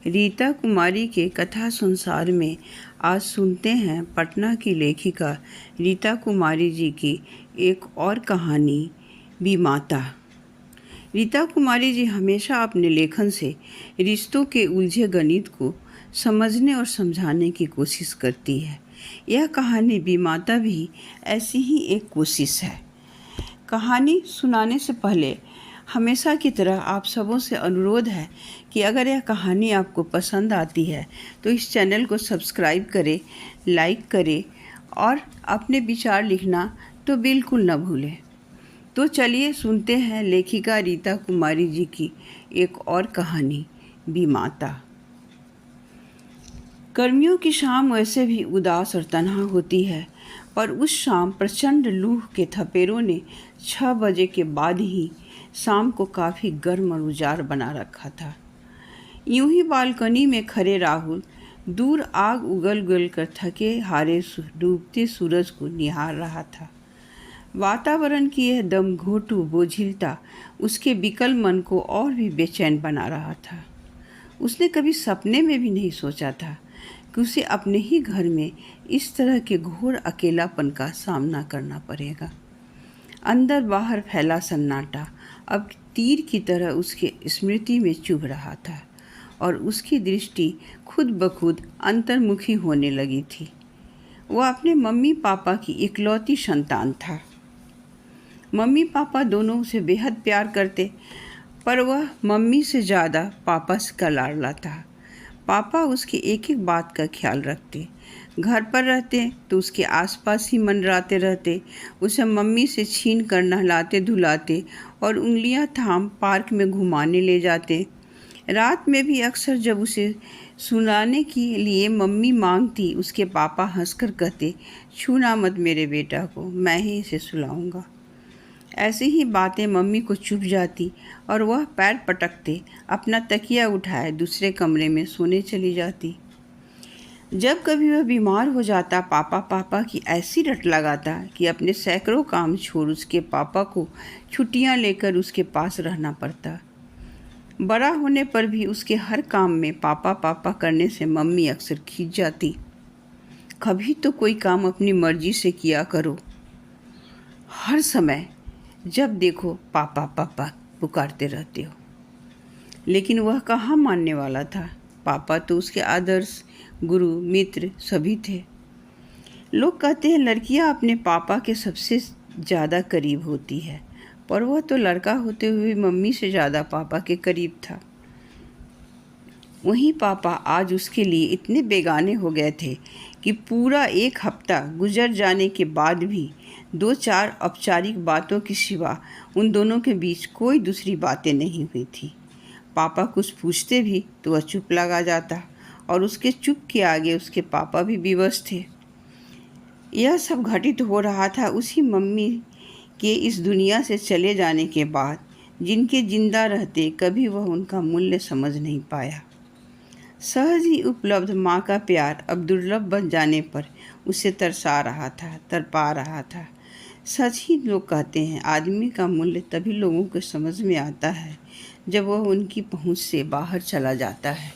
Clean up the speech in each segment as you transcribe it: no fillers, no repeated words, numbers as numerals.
रीता कुमारी के कथा संसार में आज सुनते हैं पटना की लेखिका रीता कुमारी जी की एक और कहानी, बीमाता। रीता कुमारी जी हमेशा अपने लेखन से रिश्तों के उलझे गणित को समझने और समझाने की कोशिश करती है। यह कहानी बीमाता भी ऐसी ही एक कोशिश है। कहानी सुनाने से पहले हमेशा की तरह आप सबों से अनुरोध है कि अगर यह कहानी आपको पसंद आती है तो इस चैनल को सब्सक्राइब करें, लाइक करें और अपने विचार लिखना तो बिल्कुल न भूलें। तो चलिए सुनते हैं लेखिका रीता कुमारी जी की एक और कहानी, बीमाता। गर्मियों की शाम वैसे भी उदास और तन्हा होती है, पर उस शाम प्रचंड लू के थपेरों ने 6 बजे के बाद ही शाम को काफ़ी गर्म और उजाड़ बना रखा था। यूं ही बालकनी में खड़े राहुल दूर आग उगल उगल कर थके हारे डूबते सूरज को निहार रहा था। वातावरण की यह दमघोंटू बोझिलता उसके विकल मन को और भी बेचैन बना रहा था। उसने कभी सपने में भी नहीं सोचा था कि उसे अपने ही घर में इस तरह के घोर अकेलापन का सामना करना पड़ेगा। अंदर बाहर फैला सन्नाटा अब तीर की तरह उसके स्मृति में चुभ रहा था और उसकी दृष्टि खुद ब खुद अंतर्मुखी होने लगी थी। वह अपने मम्मी पापा की इकलौती संतान था। मम्मी पापा दोनों उसे बेहद प्यार करते, पर वह मम्मी से ज़्यादा पापा का लाडला था। पापा उसकी एक एक बात का ख्याल रखते। घर पर रहते तो उसके आसपास ही मंडराते रहते, उसे मम्मी से छीन कर नहलाते धुलाते और उंगलियां थाम पार्क में घुमाने ले जाते। रात में भी अक्सर जब उसे सुलाने के लिए मम्मी मांगती, उसके पापा हंसकर कहते, छूना मत मेरे बेटा को, मैं ही इसे सुलाऊंगा। ऐसी ही बातें मम्मी को चुभ जाती और वह पैर पटकते अपना तकिया उठाए दूसरे कमरे में सोने चली जाती। जब कभी वह बीमार हो जाता, पापा पापा की ऐसी रट लगाता कि अपने सैकड़ों काम छोड़ उसके पापा को छुट्टियां लेकर उसके पास रहना पड़ता। बड़ा होने पर भी उसके हर काम में पापा पापा करने से मम्मी अक्सर खींच जाती। कभी तो कोई काम अपनी मर्जी से किया करो। हर समय जब देखो पापा पापा पुकारते रहते हो। लेकिन वह कहाँ मानने वाला था। पापा तो उसके आदर्श गुरु मित्र सभी थे। लोग कहते हैं लड़कियां अपने पापा के सबसे ज़्यादा करीब होती है, पर वह तो लड़का होते हुए मम्मी से ज़्यादा पापा के करीब था। वहीं पापा आज उसके लिए इतने बेगाने हो गए थे कि पूरा एक हफ्ता गुजर जाने के बाद भी 2-4 औपचारिक बातों के सिवा उन दोनों के बीच कोई दूसरी बातें नहीं हुई थी। पापा कुछ पूछते भी तो वह चुप लगा जाता और उसके चुप के आगे उसके पापा भी विवश थे। यह सब घटित हो रहा था उसी मम्मी के इस दुनिया से चले जाने के बाद, जिनके जिंदा रहते कभी वह उनका मूल्य समझ नहीं पाया। सहज ही उपलब्ध माँ का प्यार अब दुर्लभ बन जाने पर उसे तड़पा रहा था। सच ही लोग कहते हैं आदमी का मूल्य तभी लोगों को समझ में आता है जब वह उनकी पहुँच से बाहर चला जाता है।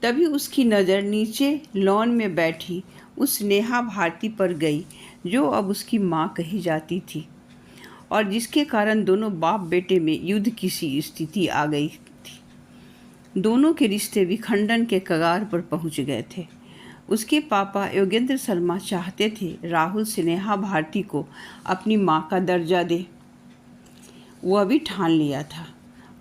तभी उसकी नज़र नीचे लॉन में बैठी उस नेहा भारती पर गई जो अब उसकी माँ कही जाती थी और जिसके कारण दोनों बाप बेटे में युद्ध की सी स्थिति आ गई थी। दोनों के रिश्ते विखंडन के कगार पर पहुंच गए थे। उसके पापा योगेंद्र शर्मा चाहते थे राहुल से नेहा भारती को अपनी माँ का दर्जा दे। वह भी ठान लिया था।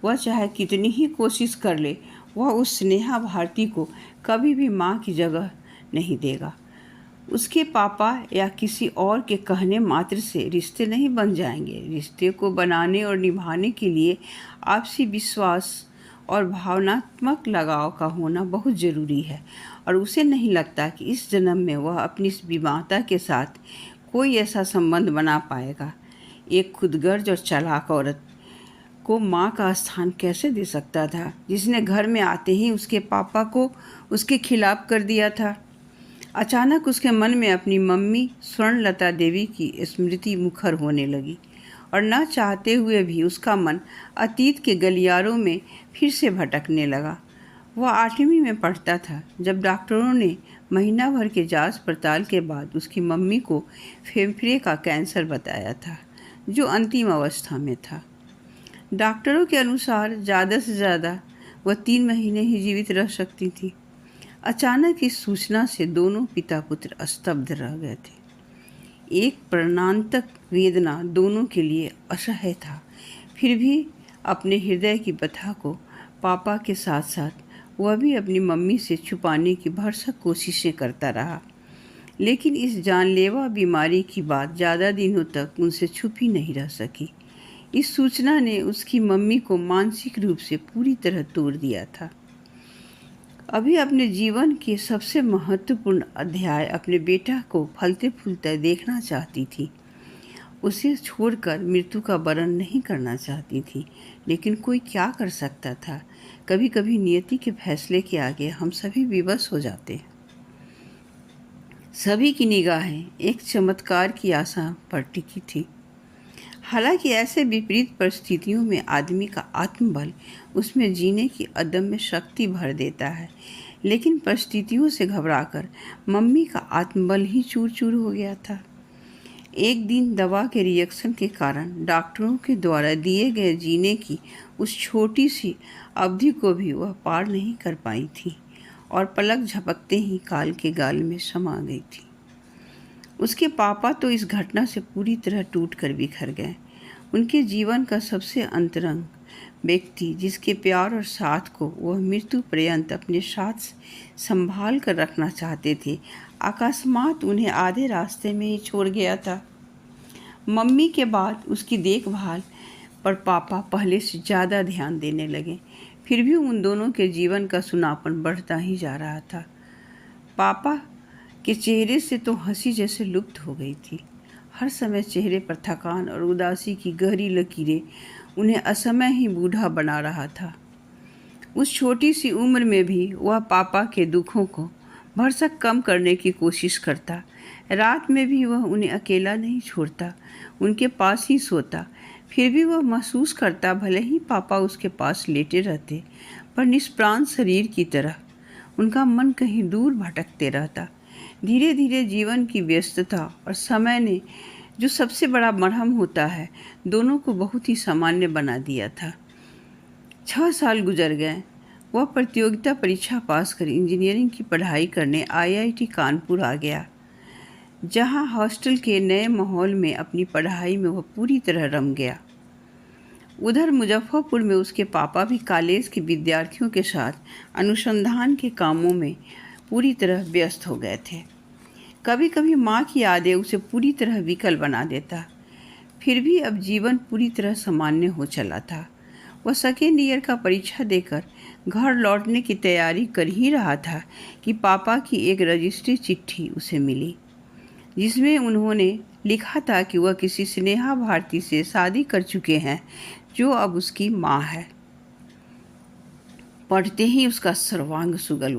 वह चाहे कितनी ही कोशिश कर ले, वह उस नेहा भारती को कभी भी माँ की जगह नहीं देगा। उसके पापा या किसी और के कहने मात्र से रिश्ते नहीं बन जाएंगे। रिश्ते को बनाने और निभाने के लिए आपसी विश्वास और भावनात्मक लगाव का होना बहुत ज़रूरी है और उसे नहीं लगता कि इस जन्म में वह अपनी इस बीमाता के साथ कोई ऐसा संबंध बना पाएगा। एक खुदगर्ज और चालाक औरत को माँ का स्थान कैसे दे सकता था, जिसने घर में आते ही उसके पापा को उसके खिलाफ कर दिया था। अचानक उसके मन में अपनी मम्मी स्वर्णलता देवी की स्मृति मुखर होने लगी और न चाहते हुए भी उसका मन अतीत के गलियारों में फिर से भटकने लगा। वह 8वीं में पढ़ता था जब डॉक्टरों ने महीना भर के जांच पड़ताल के बाद उसकी मम्मी को फेफड़े का कैंसर बताया था, जो अंतिम अवस्था में था। डॉक्टरों के अनुसार ज़्यादा से ज़्यादा वह 3 महीने ही जीवित रह सकती थी। अचानक इस सूचना से दोनों पिता पुत्र स्तब्ध रह गए थे। एक प्राणांतक वेदना दोनों के लिए असह्य था। फिर भी अपने हृदय की व्यथा को पापा के साथ साथ वह भी अपनी मम्मी से छुपाने की भरसक कोशिशें करता रहा, लेकिन इस जानलेवा बीमारी की बात ज़्यादा दिनों तक उनसे छुपी नहीं रह सकी। इस सूचना ने उसकी मम्मी को मानसिक रूप से पूरी तरह तोड़ दिया था। अभी अपने जीवन के सबसे महत्वपूर्ण अध्याय अपने बेटा को फलते फूलते देखना चाहती थी। उसे छोड़कर मृत्यु का वरण नहीं करना चाहती थी, लेकिन कोई क्या कर सकता था। कभी कभी नियति के फैसले के आगे हम सभी विवश हो जाते हैं। सभी की निगाहें एक चमत्कार की आशा पर टिकी थी। हालांकि ऐसे विपरीत परिस्थितियों में आदमी का आत्मबल उसमें जीने की अदम्य शक्ति भर देता है, लेकिन परिस्थितियों से घबराकर मम्मी का आत्मबल ही चूर चूर हो गया था। एक दिन दवा के रिएक्शन के कारण डॉक्टरों के द्वारा दिए गए जीने की उस छोटी सी अवधि को भी वह पार नहीं कर पाई थी और पलक झपकते ही काल के गाल में समा गई थी। उसके पापा तो इस घटना से पूरी तरह टूट कर बिखर गए। उनके जीवन का सबसे अंतरंग व्यक्ति, जिसके प्यार और साथ को वह मृत्यु पर्यंत अपने साथ संभाल कर रखना चाहते थे, अकस्मात उन्हें आधे रास्ते में ही छोड़ गया था। मम्मी के बाद उसकी देखभाल पर पापा पहले से ज़्यादा ध्यान देने लगे। फिर भी उन दोनों के जीवन का सुनापन बढ़ता ही जा रहा था। पापा के चेहरे से तो हंसी जैसे लुप्त हो गई थी। हर समय चेहरे पर थकान और उदासी की गहरी लकीरें उन्हें असमय ही बूढ़ा बना रहा था। उस छोटी सी उम्र में भी वह पापा के दुखों को भरसक कम करने की कोशिश करता। रात में भी वह उन्हें अकेला नहीं छोड़ता, उनके पास ही सोता। फिर भी वह महसूस करता, भले ही पापा उसके पास लेटे रहते, पर निष्प्राण शरीर की तरह उनका मन कहीं दूर भटकते रहता। धीरे धीरे जीवन की व्यस्तता और समय ने, जो सबसे बड़ा मरहम होता है, दोनों को बहुत ही सामान्य बना दिया था। 6 साल गुजर गए। वह प्रतियोगिता परीक्षा पास कर इंजीनियरिंग की पढ़ाई करने आईआईटी कानपुर आ गया, जहां हॉस्टल के नए माहौल में अपनी पढ़ाई में वह पूरी तरह रम गया। उधर मुजफ्फरपुर में उसके पापा भी कॉलेज के विद्यार्थियों के साथ अनुसंधान के कामों में पूरी तरह व्यस्त हो गए थे। कभी कभी माँ की यादें उसे पूरी तरह विकल बना देता। फिर भी अब जीवन पूरी तरह सामान्य हो चला था। वह सेकेंड ईयर का परीक्षा देकर घर लौटने की तैयारी कर ही रहा था कि पापा की एक रजिस्ट्री चिट्ठी उसे मिली, जिसमें उन्होंने लिखा था कि वह किसी स्नेहा भारती से शादी कर चुके हैं, जो अब उसकी माँ है। पढ़ते ही उसका सर्वांग सुलग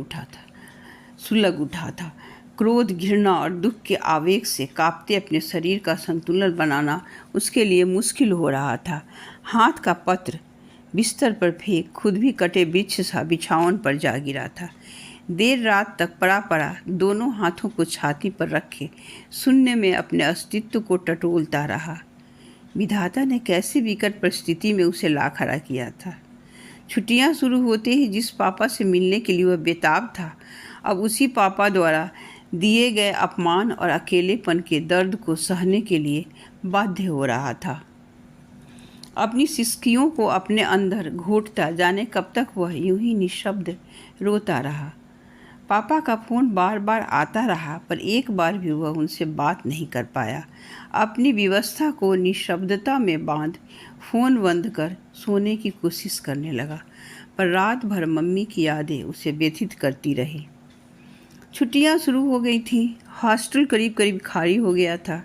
उठा था। क्रोध, घृणा और दुख के आवेग से कांपते अपने शरीर का संतुलन बनाना उसके लिए मुश्किल हो रहा था। हाथ का पत्र बिस्तर पर फेंक खुद भी कटे वृक्ष सा बिछावन पर जा गिरा था। देर रात तक पड़ा दोनों हाथों को छाती पर रखे शून्य में अपने अस्तित्व को टटोलता रहा। विधाता ने कैसी विकट परिस्थिति में उसे ला खड़ा किया था। छुट्टियां शुरू होते ही जिस पापा से मिलने के लिए वह बेताब था, अब उसी पापा द्वारा दिए गए अपमान और अकेलेपन के दर्द को सहने के लिए बाध्य हो रहा था। अपनी सिसकियों को अपने अंदर घोंटता, जाने कब तक वह यूं ही निशब्द रोता रहा। पापा का फ़ोन बार बार आता रहा, पर एक बार भी वह उनसे बात नहीं कर पाया। अपनी व्यवस्था को निशब्दता में बांध फ़ोन बंद कर सोने की कोशिश करने लगा, पर रात भर मम्मी की यादें उसे व्यथित करती रही। छुट्टियां शुरू हो गई थीं। हॉस्टल करीब करीब खाली हो गया था।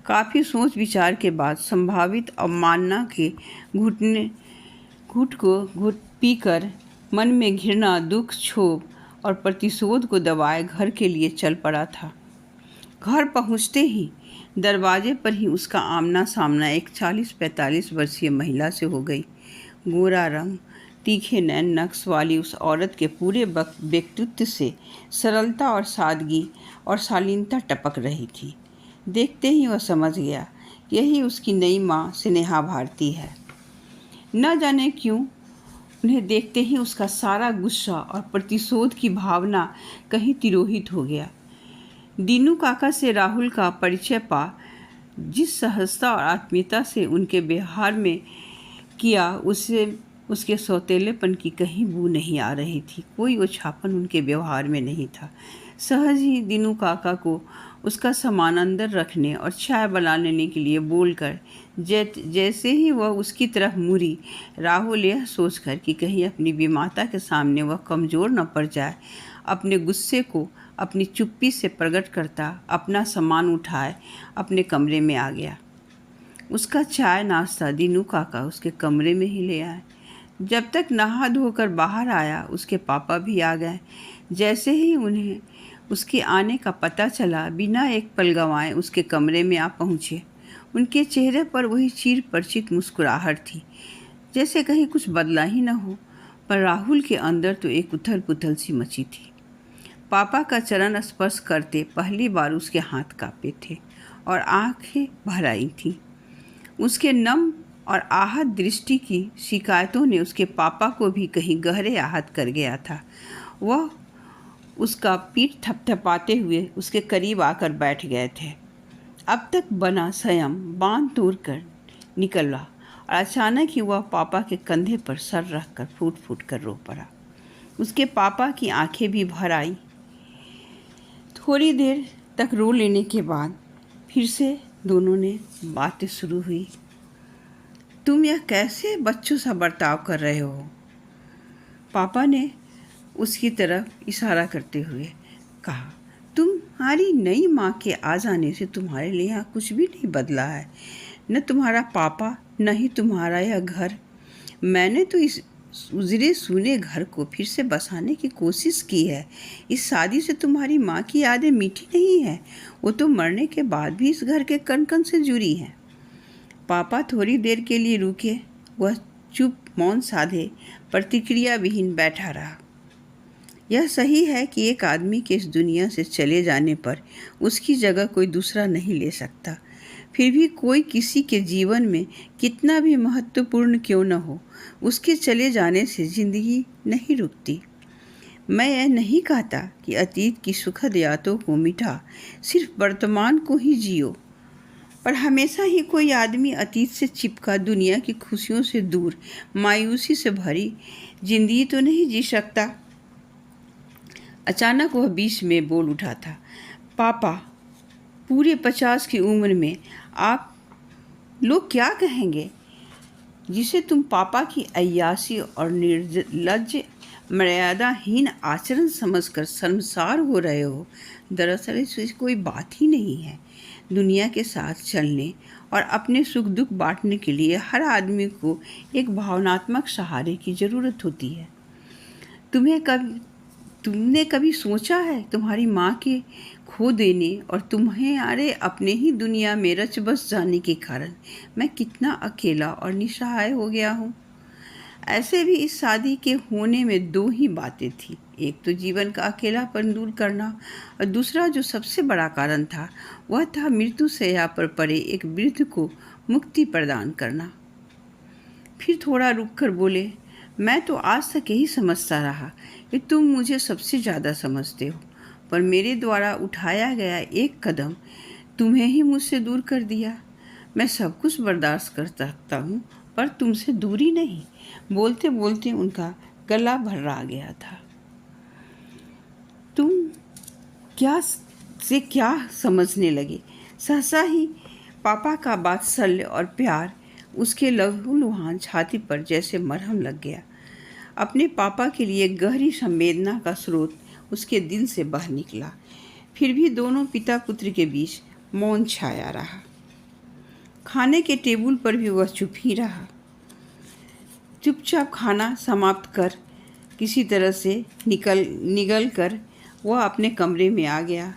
काफ़ी सोच विचार के बाद संभावित अवमानना के घुट पीकर मन में घृणा, दुख, क्षोभ और प्रतिशोध को दबाए घर के लिए चल पड़ा था। घर पहुंचते ही दरवाजे पर ही उसका आमना सामना एक 40-45 वर्षीय महिला से हो गई। गोरा रंग, तीखे नैन नक्श वाली उस औरत के पूरे व्यक्तित्व से सरलता और सादगी और शालीनता टपक रही थी। देखते ही वह समझ गया, यही उसकी नई माँ स्नेहा भारती है। न जाने क्यों उन्हें देखते ही उसका सारा गुस्सा और प्रतिशोध की भावना कहीं तिरोहित हो गया। दीनू काका से राहुल का परिचय पा जिस सहजता और आत्मीयता से उनके व्यवहार में किया, उससे उसके सौतेलेपन की कहीं बू नहीं आ रही थी। कोई ओछापन उनके व्यवहार में नहीं था। सहज ही दीनू काका को उसका सामान अंदर रखने और चाय बना लेने के लिए बोलकर जैसे ही वह उसकी तरफ मुड़ी, राहुल यह सोचकर कि कहीं अपनी विमाता के सामने वह कमज़ोर न पड़ जाए, अपने गुस्से को अपनी चुप्पी से प्रकट करता अपना सामान उठाए अपने कमरे में आ गया। उसका चाय नाश्ता दीनू काका उसके कमरे में ही ले आए। जब तक नहा धोकर बाहर आया, उसके पापा भी आ गए। जैसे ही उन्हें उसके आने का पता चला, बिना एक पल गंवाए उसके कमरे में आ पहुँचे। उनके चेहरे पर वही चिर परिचित मुस्कुराहट थी, जैसे कहीं कुछ बदला ही न हो। पर राहुल के अंदर तो एक उथल पुथल सी मची थी। पापा का चरण स्पर्श करते पहली बार उसके हाथ कांपे थे और आंखें भर आई थीं। उसके नम और आहत दृष्टि की शिकायतों ने उसके पापा को भी कहीं गहरे आहत कर गया था। वह उसका पीठ थपथपाते हुए उसके करीब आकर बैठ गए थे। अब तक बना संयम बांध तोड़कर निकला और अचानक ही वह पापा के कंधे पर सर रखकर फूट फूट कर रो पड़ा। उसके पापा की आंखें भी भर आई। थोड़ी देर तक रो लेने के बाद फिर से दोनों ने बातें शुरू हुई। तुम यह कैसे बच्चों सा बर्ताव कर रहे हो? पापा ने उसकी तरफ इशारा करते हुए कहा। तुम्हारी नई माँ के आ जाने से तुम्हारे लिए यहाँ कुछ भी नहीं बदला है, न तुम्हारा पापा न ही तुम्हारा यह घर। मैंने तो इस उजड़े सूने घर को फिर से बसाने की कोशिश की है। इस शादी से तुम्हारी माँ की यादें मीठी नहीं है, वो तो मरने के बाद भी इस घर के कण कण से जुड़ी हैं। पापा थोड़ी देर के लिए रुके। वह चुप मौन साधे प्रतिक्रिया विहीन बैठा रहा। यह सही है कि एक आदमी के इस दुनिया से चले जाने पर उसकी जगह कोई दूसरा नहीं ले सकता। फिर भी कोई किसी के जीवन में कितना भी महत्वपूर्ण क्यों न हो, उसके चले जाने से ज़िंदगी नहीं रुकती। मैं यह नहीं कहता कि अतीत की सुखद यादों को मिटा सिर्फ वर्तमान को ही जियो, पर हमेशा ही कोई आदमी अतीत से चिपका दुनिया की खुशियों से दूर मायूसी से भरी जिंदगी तो नहीं जी सकता। अचानक वह बीच में बोल उठा था। पापा, पूरे 50 की उम्र में आप लोग क्या कहेंगे? जिसे तुम पापा की अय्यासी और निर्लज्ज मर्यादाहीन आचरण समझकर शर्मसार हो रहे हो, दरअसल इससे कोई बात ही नहीं है। दुनिया के साथ चलने और अपने सुख दुख बांटने के लिए हर आदमी को एक भावनात्मक सहारे की ज़रूरत होती है। तुमने कभी सोचा है तुम्हारी माँ के खो देने और तुम्हारे अपने ही दुनिया में रच बस जाने के कारण मैं कितना अकेला और निसहाय हो गया हूँ? ऐसे भी इस शादी के होने में दो ही बातें थी। एक तो जीवन का अकेलापन दूर करना और दूसरा जो सबसे बड़ा कारण था वह था मृत्यु शैया पर पड़े एक वृद्ध को मुक्ति प्रदान करना। फिर थोड़ा रुककर बोले, मैं तो आज तक यही समझता रहा कि तुम मुझे सबसे ज़्यादा समझते हो, पर मेरे द्वारा उठाया गया एक कदम तुम्हें ही मुझसे दूर कर दिया। मैं सब कुछ बर्दाश्त कर सकता हूँ, पर तुमसे दूरी नहीं। बोलते बोलते उनका गला भर्रा गया था। तुम क्या समझने लगे? सहसा ही पापा का वात्सल्य और प्यार उसके लहूलुहान छाती पर जैसे मरहम लग गया। अपने पापा के लिए गहरी संवेदना का स्रोत उसके दिल से बह निकला। फिर भी दोनों पिता पुत्र के बीच मौन छाया रहा। खाने के टेबल पर भी वह चुप ही रहा। चुपचाप खाना समाप्त कर किसी तरह से निगल कर वह अपने कमरे में आ गया।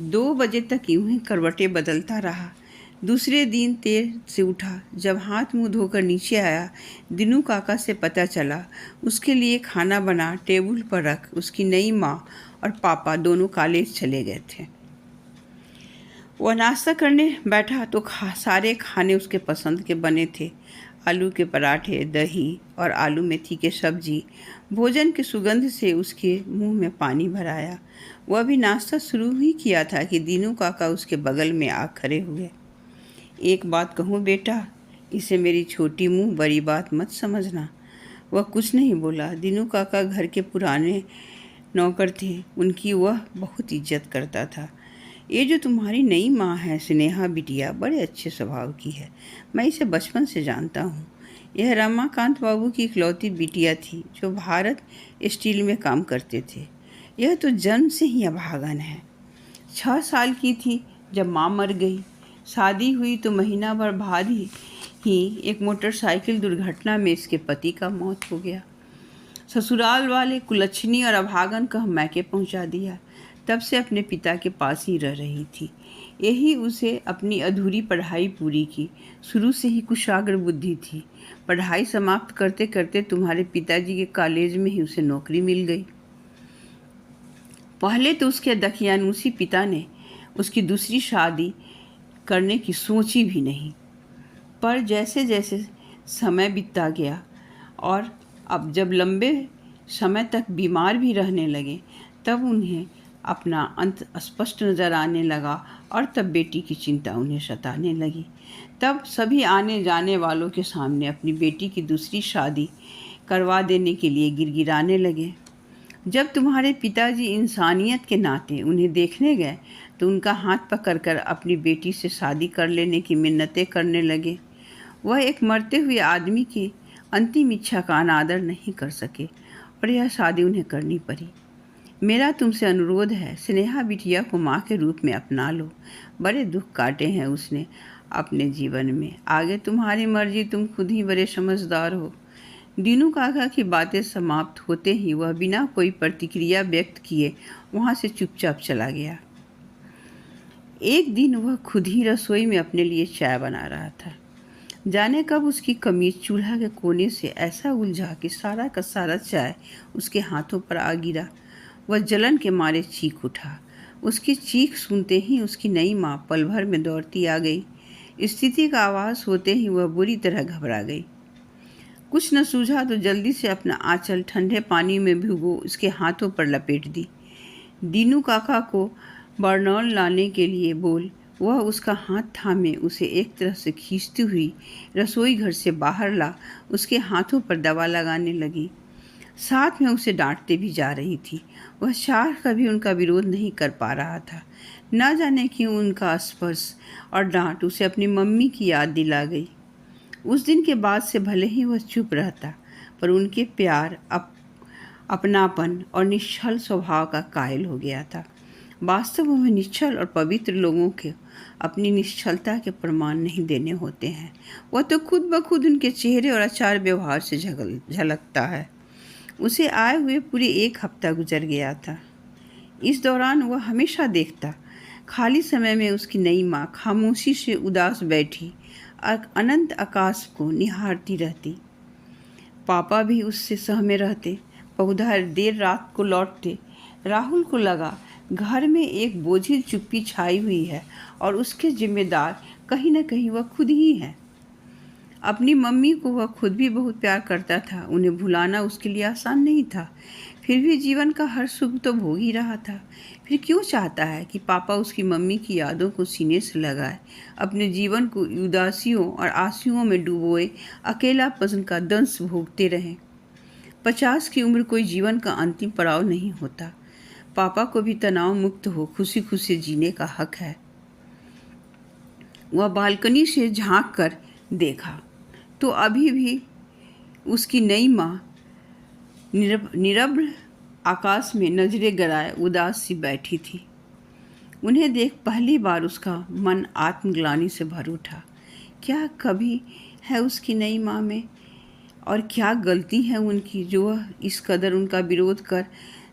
2 बजे तक यूं ही करवटें बदलता रहा। दूसरे दिन देर से उठा। जब हाथ मुंह धोकर नीचे आया, दीनू काका से पता चला उसके लिए खाना बना टेबल पर रख उसकी नई माँ और पापा दोनों कॉलेज चले गए थे। वह नाश्ता करने बैठा तो सारे खाने उसके पसंद के बने थे। आलू के पराठे, दही और आलू मेथी के सब्जी। भोजन की सुगंध से उसके मुंह में पानी भर आया। वह भी नाश्ता शुरू ही किया था कि दीनू काका उसके बगल में आ खड़े हुए। एक बात कहूँ बेटा, इसे मेरी छोटी मुँह बड़ी बात मत समझना। वह कुछ नहीं बोला। दीनू काका घर के पुराने नौकर थे, उनकी वह बहुत इज्जत करता था। ये जो तुम्हारी नई माँ है स्नेहा बिटिया, बड़े अच्छे स्वभाव की है। मैं इसे बचपन से जानता हूँ। यह रमाकांत बाबू की इकलौती बिटिया थी जो भारत स्टील में काम करते थे। यह तो जन्म से ही अभागन है। 6 साल की थी जब माँ मर गई। शादी हुई तो महीना भर बाद ही एक मोटरसाइकिल दुर्घटना में इसके पति का मौत हो गया। ससुराल वाले कुलच्छनी और अभागन का मैके पहुंचा दिया। तब से अपने पिता के पास ही रह रही थी। यही उसे अपनी अधूरी पढ़ाई पूरी की। शुरू से ही कुशाग्र बुद्धि थी। पढ़ाई समाप्त करते करते तुम्हारे पिताजी के कॉलेज में ही उसे नौकरी मिल गई। पहले तो उसके दकियानूसी पिता ने उसकी दूसरी शादी करने की सोची भी नहीं, पर जैसे जैसे समय बीतता गया और अब जब लंबे समय तक बीमार भी रहने लगे, तब उन्हें अपना अंत स्पष्ट नज़र आने लगा और तब बेटी की चिंता उन्हें सताने लगी। तब सभी आने जाने वालों के सामने अपनी बेटी की दूसरी शादी करवा देने के लिए गिड़गिड़ाने लगे। जब तुम्हारे पिताजी इंसानियत के नाते उन्हें देखने गए तो उनका हाथ पकड़कर अपनी बेटी से शादी कर लेने की मिन्नतें करने लगे। वह एक मरते हुए आदमी की अंतिम इच्छा का अनादर नहीं कर सके और यह शादी उन्हें करनी पड़ी। मेरा तुमसे अनुरोध है, स्नेहा बिटिया को माँ के रूप में अपना लो। बड़े दुख काटे हैं उसने अपने जीवन में। आगे तुम्हारी मर्जी, तुम खुद ही बड़े समझदार हो। दीनू काका की बातें समाप्त होते ही वह बिना कोई प्रतिक्रिया व्यक्त किए वहाँ से चुपचाप चला गया। एक दिन वह खुद ही रसोई में अपने लिए चाय बना रहा था। जाने कब उसकी कमीज चूल्हा के कोने से ऐसा उलझा कि सारा का सारा चाय उसके हाथों पर आ गिरा। वह जलन के मारे चीख उठा। उसकी चीख सुनते ही उसकी नई माँ पल भर में दौड़ती आ गई। स्थिति का आभास होते ही वह बुरी तरह घबरा गई। कुछ न सूझा तो जल्दी से अपना आंचल ठंडे पानी में भिगो उसके हाथों पर लपेट दी। दीनू काका को बर्नौल लाने के लिए बोल। वह उसका हाथ थामे उसे एक तरह से खींचती हुई रसोई घर से बाहर ला उसके हाथों पर दवा लगाने लगी। साथ में उसे डांटते भी जा रही थी। वह चाह कभी उनका विरोध नहीं कर पा रहा था। न जाने क्यों उनका स्पर्श और डांट उसे अपनी मम्मी की याद दिला गई। उस दिन के बाद से भले ही वह चुप रहता, पर उनके प्यार, अपनापन और निश्चल स्वभाव का कायल हो गया था। वास्तव में निश्चल और पवित्र लोगों के अपनी निश्चलता के प्रमाण नहीं देने होते हैं। वह तो खुद ब खुद उनके चेहरे और आचार व्यवहार से झलकता है। उसे आए हुए पूरे 1 हफ्ता गुजर गया था। इस दौरान वह हमेशा देखता, खाली समय में उसकी नई माँ खामोशी से उदास बैठी अनंत आकाश को निहारती रहती। पापा भी उससे सहमे रहते। पौधा देर रात को लौटते। राहुल को लगा घर में एक बोझिल चुप्पी छाई हुई है और उसके जिम्मेदार कहीं न कहीं वह खुद ही है। अपनी मम्मी को वह खुद भी बहुत प्यार करता था। उन्हें भुलाना उसके लिए आसान नहीं था। फिर भी जीवन का हर सुख तो भोग ही रहा था। फिर क्यों चाहता है कि पापा उसकी मम्मी की यादों को सीने से लगाए, अपने जीवन को उदासियों और आंसुओं में डुबोए अकेलापन का दंश भोगते रहें। 50 की उम्र कोई जीवन का अंतिम पड़ाव नहीं होता। पापा को भी तनाव मुक्त हो खुशी खुशी जीने का हक है। वह बालकनी से झांक कर देखा तो अभी भी उसकी नई माँ निरभ्र आकाश में नजरें गड़ाए उदास सी बैठी थी। उन्हें देख पहली बार उसका मन आत्मग्लानि से भर उठा। क्या कभी है उसकी नई माँ में, और क्या गलती है उनकी जो वह इस कदर उनका विरोध कर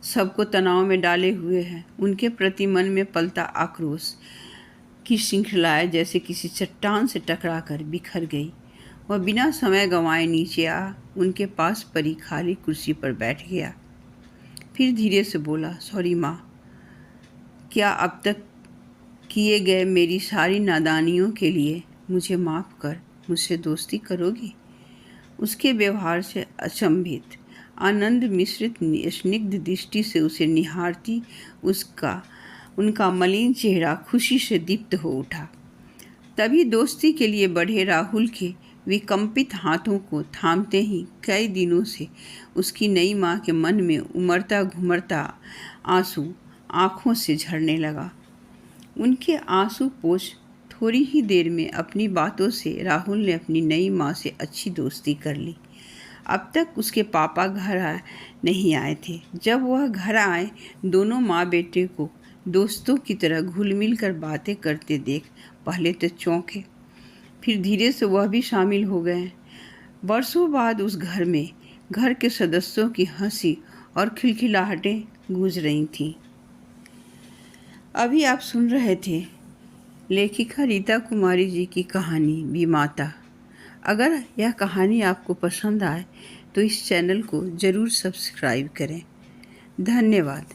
सबको तनाव में डाले हुए है। उनके प्रति मन में पलता आक्रोश की श्रृंखलाएं जैसे किसी चट्टान से टकराकर बिखर गई। वह बिना समय गंवाए नीचे आ उनके पास पड़ी खाली कुर्सी पर बैठ गया। फिर धीरे से बोला, सॉरी माँ, क्या अब तक किए गए मेरी सारी नादानियों के लिए मुझे माफ़ कर मुझसे दोस्ती करोगी? उसके व्यवहार से अचंभित, आनंद मिश्रित स्निग्ध दृष्टि से उसे निहारती उनका मलिन चेहरा खुशी से दीप्त हो उठा। तभी दोस्ती के लिए बढ़े राहुल के विकंपित हाथों को थामते ही कई दिनों से उसकी नई माँ के मन में उमड़ता घुमड़ता आंसू आँखों से झरने लगा। उनके आंसू पोंछ थोड़ी ही देर में अपनी बातों से राहुल ने अपनी नई माँ से अच्छी दोस्ती कर ली। अब तक उसके पापा घर नहीं आए थे। जब वह घर आए, दोनों माँ बेटे को दोस्तों की तरह घुल मिल कर बातें करते देख पहले तो चौंके, फिर धीरे से वह भी शामिल हो गए। वर्षों बाद उस घर में घर के सदस्यों की हंसी और खिलखिलाहटें गूंज रही थीं। अभी आप सुन रहे थे लेखिका रीता कुमारी जी की कहानी विमाता। अगर यह कहानी आपको पसंद आए तो इस चैनल को ज़रूर सब्सक्राइब करें। धन्यवाद।